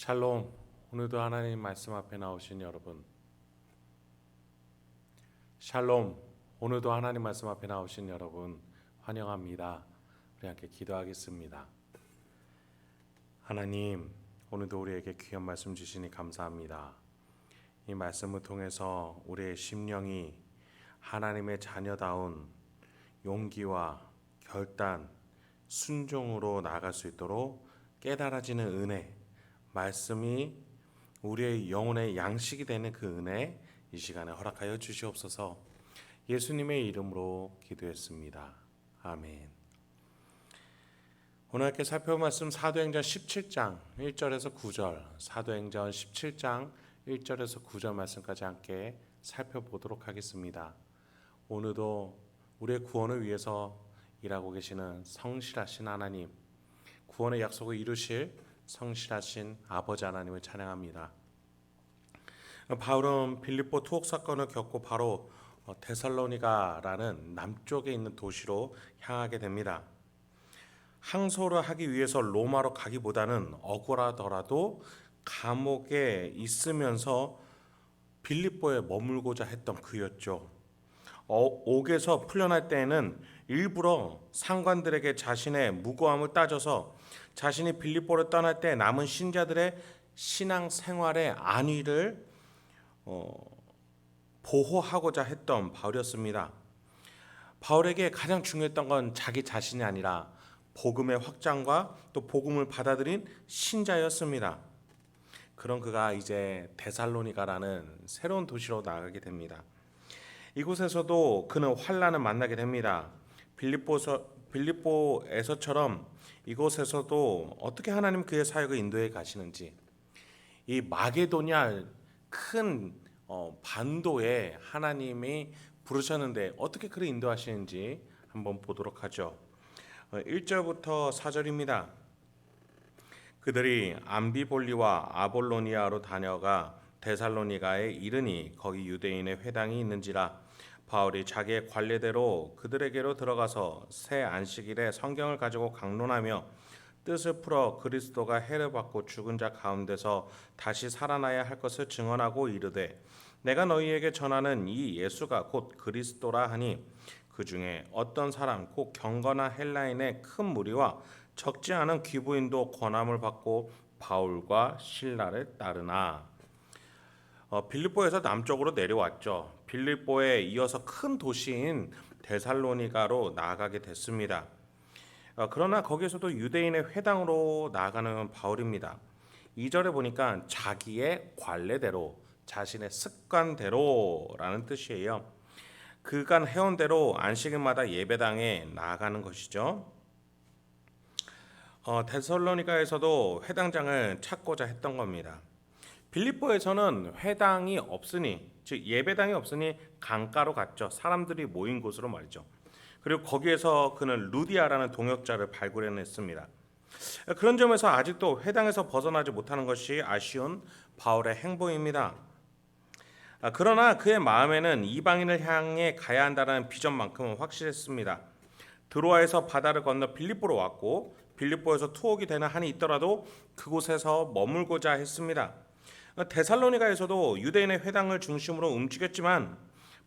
샬롬. 오늘도 하나님 말씀 앞에 나오신 여러분, 샬롬. 오늘도 하나님 말씀 앞에 나오신 여러분 환영합니다. 우리 함께 기도하겠습니다. 하나님, 오늘도 우리에게 귀한 말씀 주시니 감사합니다. 이 말씀을 통해서 우리의 심령이 하나님의 자녀다운 용기와 결단, 순종으로 나아갈 수 있도록 깨달아지는 은혜, 말씀이 우리의 영혼의 양식이 되는 그 은혜, 이 시간에 허락하여 주시옵소서. 예수님의 이름으로 기도했습니다. 아멘. 오늘 함께 살펴볼 말씀 사도행전 17장 1절에서 9절, 사도행전 17장 1절에서 9절 말씀까지 함께 살펴보도록 하겠습니다. 오늘도 우리의 구원을 위해서 일하고 계시는 성실하신 하나님, 구원의 약속을 이루실 성실하신 아버지 하나님을 찬양합니다. 바울은 빌립보 투옥 사건을 겪고 바로 데살로니가라는 남쪽에 있는 도시로 향하게 됩니다. 항소를 하기 위해서 로마로 가기보다는 억울하더라도 감옥에 있으면서 빌립보에 머물고자 했던 그였죠. 옥에서 풀려날 때에는 일부러 상관들에게 자신의 무고함을 따져서 자신이 빌립보를 떠날 때 남은 신자들의 신앙 생활의 안위를 보호하고자 했던 바울이었습니다. 바울에게 가장 중요했던 건 자기 자신이 아니라 복음의 확장과 또 복음을 받아들인 신자였습니다. 그런 그가 이제 데살로니가라는 새로운 도시로 나가게 됩니다. 이곳에서도 그는 환난을 만나게 됩니다. 빌립보에서처럼 이곳에서도 어떻게 하나님 그의 사역을 인도해 가시는지, 이 마게도냐 큰 반도에 하나님이 부르셨는데 어떻게 그를 인도하시는지 한번 보도록 하죠. 1절부터 4절입니다. 그들이 암비볼리와 아볼로니아로 다녀가 데살로니가에 이르니 거기 유대인의 회당이 있는지라. 바울이 자기의 관례대로 그들에게로 들어가서 새 안식일에 성경을 가지고 강론하며 뜻을 풀어 그리스도가 해를 받고 죽은 자 가운데서 다시 살아나야 할 것을 증언하고 이르되, 내가 너희에게 전하는 이 예수가 곧 그리스도라 하니 그 중에 어떤 사람 곧 경건한 헬라인의 큰 무리와 적지 않은 귀부인도 권함을 받고 바울과 실라를 따르나. 빌립보에서 남쪽으로 내려왔죠. 빌립보에 이어서 큰 도시인 데살로니가로 나아가게 됐습니다. 그러나 거기에서도 유대인의 회당으로 나아가는 바울입니다. 2절에 보니까 자기의 관례대로, 자신의 습관대로라는 뜻이에요. 그간 해온 대로 안식일마다 예배당에 나아가는 것이죠. 데살로니가에서도 회당장을 찾고자 했던 겁니다. 빌립보에서는 회당이 없으니, 즉 예배당이 없으니 강가로 갔죠. 사람들이 모인 곳으로 말이죠. 그리고 거기에서 그는 루디아라는 동역자를 발굴해냈습니다. 그런 점에서 아직도 회당에서 벗어나지 못하는 것이 아쉬운 바울의 행보입니다. 그러나 그의 마음에는 이방인을 향해 가야 한다는 비전만큼은 확실했습니다. 드로아에서 바다를 건너 빌립보로 왔고 빌립보에서 투옥이 되는 한이 있더라도 그곳에서 머물고자 했습니다. 데살로니가에서도 유대인의 회당을 중심으로 움직였지만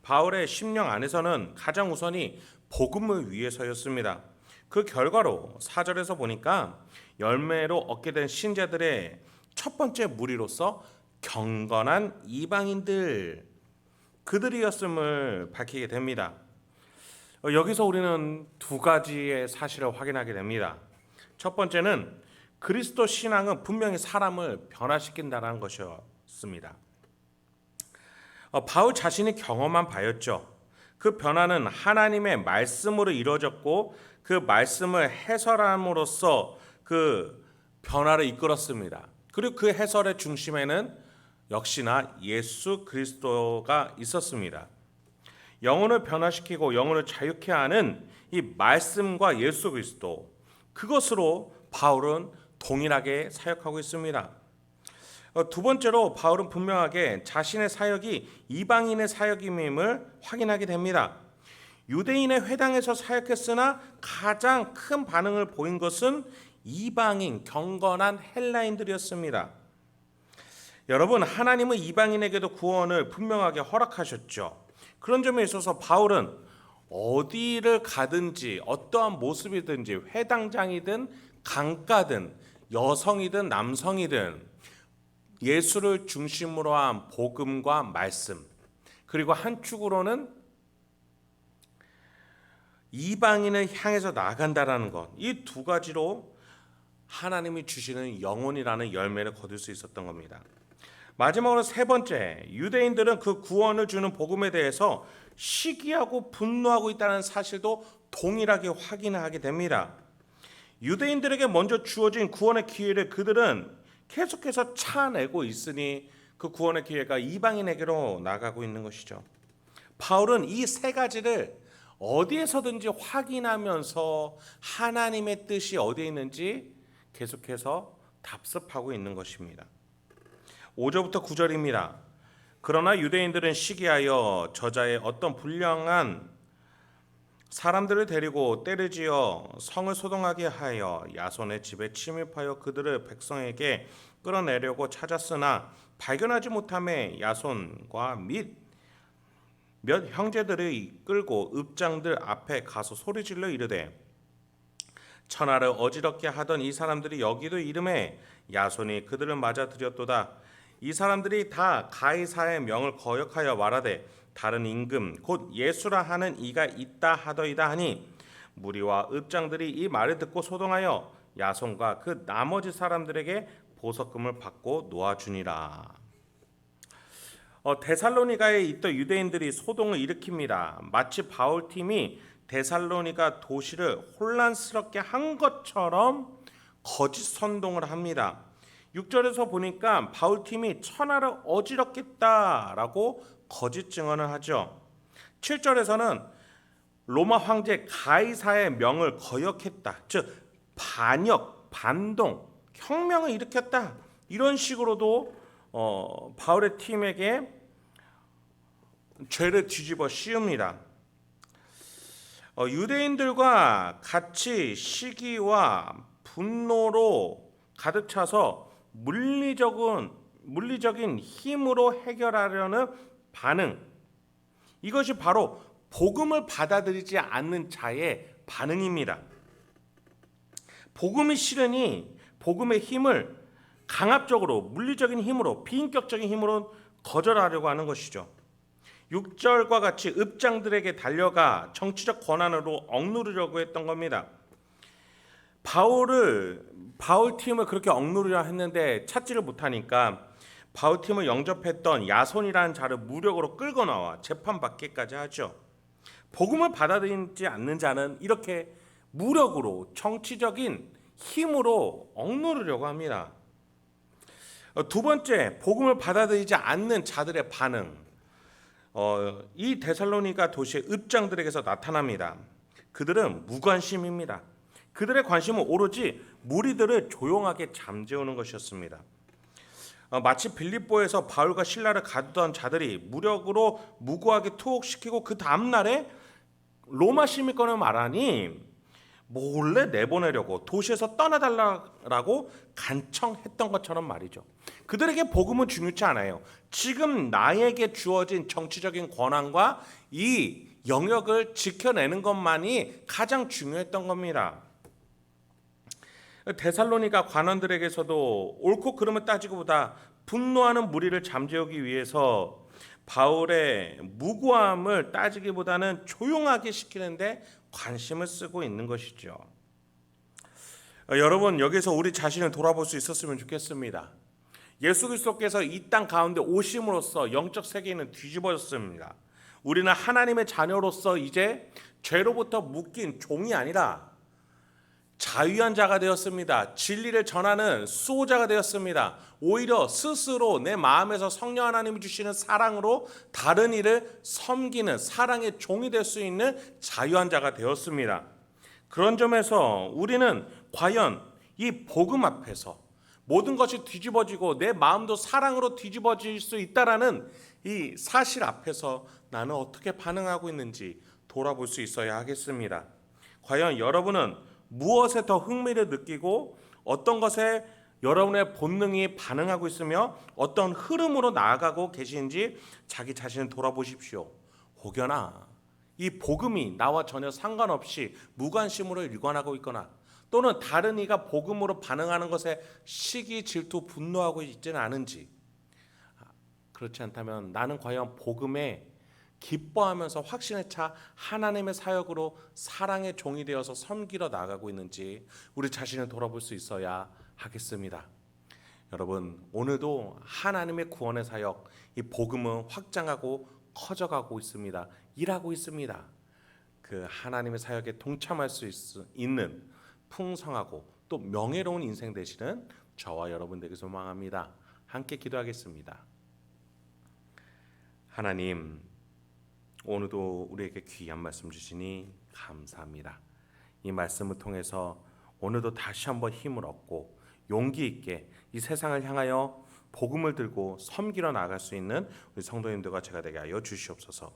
바울의 심령 안에서는 가장 우선이 복음을 위해서였습니다. 그 결과로 4절에서 보니까 열매로 얻게 된 신자들의 첫 번째 무리로서 경건한 이방인들, 그들이었음을 밝히게 됩니다. 여기서 우리는 두 가지의 사실을 확인하게 됩니다. 첫 번째는 그리스도 신앙은 분명히 사람을 변화시킨다는 것이었습니다. 바울 자신이 경험한 바였죠. 그 변화는 하나님의 말씀으로 이루어졌고 그 말씀을 해설함으로써 그 변화를 이끌었습니다. 그리고 그 해설의 중심에는 역시나 예수 그리스도가 있었습니다. 영혼을 변화시키고 영혼을 자유케 하는 이 말씀과 예수 그리스도, 그것으로 바울은 동일하게 사역하고 있습니다. 두 번째로 바울은 분명하게 자신의 사역이 이방인의 사역임을 확인하게 됩니다. 유대인의 회당에서 사역했으나 가장 큰 반응을 보인 것은 이방인, 경건한 헬라인들이었습니다. 여러분, 하나님은 이방인에게도 구원을 분명하게 허락하셨죠. 그런 점에 있어서 바울은 어디를 가든지 어떠한 모습이든지 회당장이든 강가든 여성이든 남성이든 예수를 중심으로 한 복음과 말씀, 그리고 한 축으로는 이방인을 향해서 나아간다라는 것, 이 두 가지로 하나님이 주시는 영혼이라는 열매를 거둘 수 있었던 겁니다. 마지막으로 세 번째, 유대인들은 그 구원을 주는 복음에 대해서 시기하고 분노하고 있다는 사실도 동일하게 확인하게 됩니다. 유대인들에게 먼저 주어진 구원의 기회를 그들은 계속해서 차내고 있으니 그 구원의 기회가 이방인에게로 나가고 있는 것이죠. 바울은 이 세 가지를 어디에서든지 확인하면서 하나님의 뜻이 어디에 있는지 계속해서 답습하고 있는 것입니다. 5절부터 9절입니다. 그러나 유대인들은 시기하여 저자의 어떤 불량한 사람들을 데리고 때르지어 성을 소동하게 하여 야손의 집에 침입하여 그들을 백성에게 끌어내려고 찾았으나 발견하지 못함에 야손과 및 몇 형제들을 이끌고 읍장들 앞에 가서 소리질러 이르되 천하를 어지럽게 하던 이 사람들이 여기도 이름에 야손이 그들을 맞아 들였도다. 이 사람들이 다 가이사의 명을 거역하여 말하되 다른 임금 곧 예수라 하는 이가 있다 하더이다 하니 무리와 읍장들이 이 말을 듣고 소동하여 야손과 그 나머지 사람들에게 보석금을 받고 놓아주니라. 데살로니가에 있던 유대인들이 소동을 일으킵니다. 마치 바울팀이 데살로니가 도시를 혼란스럽게 한 것처럼 거짓 선동을 합니다. 6절에서 보니까 바울팀이 천하를 어지럽겠다라고 거짓 증언을 하죠. 7절에서는 로마 황제 가이사의 명을 거역했다. 즉 반역, 반동, 혁명을 일으켰다. 이런 식으로도 바울의 팀에게 죄를 뒤집어 씌웁니다. 유대인들과 같이 시기와 분노로 가득 차서 물리적인 힘으로 해결하려는 반응, 이것이 바로 복음을 받아들이지 않는 자의 반응입니다. 복음이 싫으니 복음의 힘을 강압적으로 물리적인 힘으로 비인격적인 힘으로 거절하려고 하는 것이죠. 6절과 같이 읍장들에게 달려가 정치적 권한으로 억누르려고 했던 겁니다. 바울 팀을 그렇게 억누르려 했는데 찾지를 못하니까 바울 팀을 영접했던 야손이라는 자를 무력으로 끌고 나와 재판받기까지 하죠. 복음을 받아들이지 않는 자는 이렇게 무력으로 정치적인 힘으로 억누르려고 합니다. 두 번째, 복음을 받아들이지 않는 자들의 반응. 이 데살로니가 도시의 읍장들에게서 나타납니다. 그들은 무관심입니다. 그들의 관심은 오로지 무리들을 조용하게 잠재우는 것이었습니다. 마치 빌립보에서 바울과 실라를 가두던 자들이 무력으로 무고하게 투옥시키고 그 다음날에 로마 시민권을 말하니 몰래 내보내려고 도시에서 떠나달라고 간청했던 것처럼 말이죠. 그들에게 복음은 중요치 않아요. 지금 나에게 주어진 정치적인 권한과 이 영역을 지켜내는 것만이 가장 중요했던 겁니다. 데살로니가 관원들에게서도 옳고 그름을 따지고보다 분노하는 무리를 잠재우기 위해서 바울의 무고함을 따지기보다는 조용하게 시키는데 관심을 쓰고 있는 것이죠. 여러분, 여기서 우리 자신을 돌아볼 수 있었으면 좋겠습니다. 예수 그리스도께서 이 땅 가운데 오심으로써 영적 세계는 뒤집어졌습니다. 우리는 하나님의 자녀로서 이제 죄로부터 묶인 종이 아니라 자유한 자가 되었습니다. 진리를 전하는 수호자가 되었습니다. 오히려 스스로 내 마음에서 성령 하나님이 주시는 사랑으로 다른 이를 섬기는 사랑의 종이 될 수 있는 자유한 자가 되었습니다. 그런 점에서 우리는 과연 이 복음 앞에서 모든 것이 뒤집어지고 내 마음도 사랑으로 뒤집어질 수 있다라는 이 사실 앞에서 나는 어떻게 반응하고 있는지 돌아볼 수 있어야 하겠습니다. 과연 여러분은 무엇에 더 흥미를 느끼고 어떤 것에 여러분의 본능이 반응하고 있으며 어떤 흐름으로 나아가고 계시는지 자기 자신을 돌아보십시오. 혹여나 이 복음이 나와 전혀 상관없이 무관심으로 일관하고 있거나 또는 다른 이가 복음으로 반응하는 것에 시기, 질투, 분노하고 있지는 않은지, 그렇지 않다면 나는 과연 복음에 기뻐하면서 확신에 차 하나님의 사역으로 사랑의 종이 되어서 섬기러 나가고 있는지 우리 자신을 돌아볼 수 있어야 하겠습니다. 여러분, 오늘도 하나님의 구원의 사역, 이 복음은 확장하고 커져가고 있습니다. 일하고 있습니다. 그 하나님의 사역에 동참할 수 있는 풍성하고 또 명예로운 인생 되시는 저와 여러분 되길 소망합니다. 함께 기도하겠습니다. 하나님, 오늘도 우리에게 귀한 말씀 주시니 감사합니다. 이 말씀을 통해서 오늘도 다시 한번 힘을 얻고 용기 있게 이 세상을 향하여 복음을 들고 섬기러 나갈 수 있는 우리 성도님들과 제가 되게 하여 주시옵소서.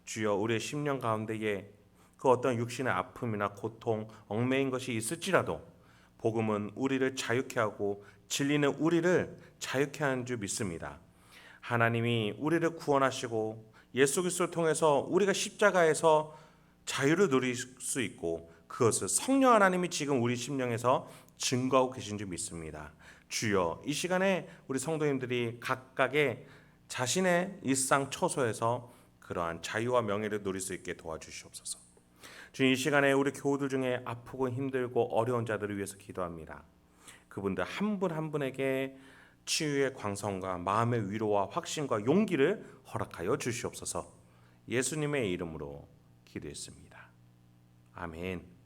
주여, 우리의 심령 가운데에 그 어떤 육신의 아픔이나 고통, 얽매인 것이 있을지라도 복음은 우리를 자유케 하고 진리는 우리를 자유케 하는 줄 믿습니다. 하나님이 우리를 구원하시고 예수 그리스도를 통해서 우리가 십자가에서 자유를 누릴 수 있고 그것을 성령 하나님이 지금 우리 심령에서 증거하고 계신 줄 믿습니다. 주여, 이 시간에 우리 성도님들이 각각의 자신의 일상 처소에서 그러한 자유와 명예를 누릴 수 있게 도와주시옵소서. 주님, 이 시간에 우리 교우들 중에 아프고 힘들고 어려운 자들을 위해서 기도합니다. 그분들 한 분 한 분에게 치유의 광선과 마음의 위로와 확신과 용기를 허락하여 주시옵소서. 예수님의 이름으로 기도했습니다. 아멘.